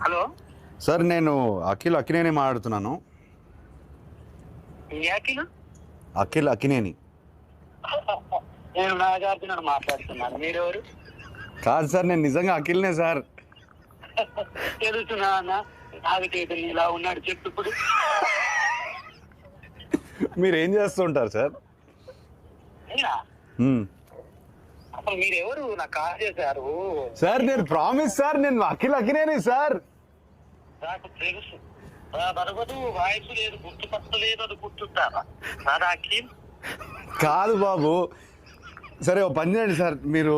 Hello sir నేను అక్కినేని మాట్లాడుతున్నాను. ఏ అఖిల్? అక్కినేని నేను నాగార్జున మాట్లాడుతున్నాను. మీరెవరు? కాదు సార్, నేను నిజంగా అఖిల్నే సార్. తెలుస్తున్నా అన్న, నాగతేజ ఇలా ఉన్నాడు చెప్పు ఇప్పుడు. మీరు ఏం చేస్తుంటారు సార్? నేనా? మ్మ్. అసలు మీరెవరు? నాకు కాల్ చేశారు. సార్ నేను ప్రామిస్ సార్, నేను అక్కినేని సార్. నాకు తెలుసు. బరబదు వాయిస్ లేదు, గుర్తుపట్టలేదు, అది గుర్తుంటారా? నాదా అఖిల్? కాదు బాబు, సరే ఓ పని చేయండి సార్, మీరు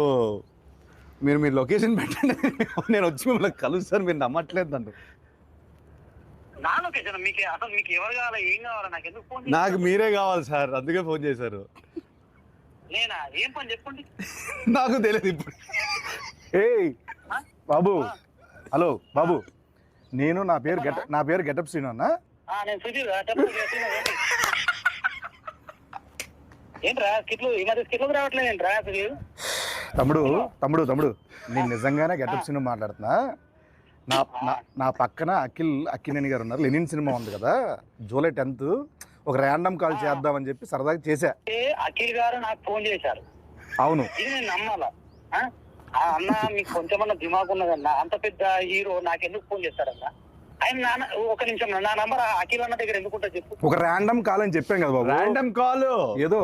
మీరు మీ లొకేషన్ పెట్టండి, నేను వచ్చి మిమ్మల్ని కలుస్తాను. మీరు నమ్మట్లేదు నన్ను. నా లొకేషన్ మీకు అసలు మీకు ఎవరు కావాలా, ఏం కావాలా, నాకు ఎందుకు ఫోన్ నాకు చేశారు? మీరే కావాలి సార్, అందుకే ఫోన్ చేశారు. నేనా? ఏం పని చెప్పండి. నాకు తెలియదు ఇప్పుడు. ఏయ్ బాబు, హలో బాబు, నేను నా పేరు గెటప్ శ్రీను అన్న. నేను సుధీర్ చెప్పండి. ఏంట్రా స్కిట్లు ఈ మధ్య స్కిట్లు రావట్లేదు ఏంట్రా సుధీర్? తమ్ముడు నేను నిజంగానే గెటప్ శ్రీను మాట్లాడుతున్నా. నా పక్కన అక్కినేని గారు ఉన్నారు. లెనిన్ సినిమా ఉంది కదా, జూలై 10th ఒక ర్యాండమ్ కాల్ చేద్దామని చెప్పి సరదాగా చేశా. అఖిల్ గారు నాకు ఫోన్ చేశారు. అవును, ఇది నేను నమ్మాలా? అన్న మీకు కొంచెమన్నా దిమాగ్ ఉన్నదన్నా, అంత పెద్ద హీరో నాకెందుకు ఫోన్ చేస్తాడన్నా? ఆయన ఒక నిమిషం, నా నంబర్ అఖిల్ అన్న దగ్గర ఎందుకుంటా చెప్పు. ఒక ర్యాండమ్ కాల్ అని చెప్పాం కదా బాబు. ర్యాండమ్ కాల్ ఏదో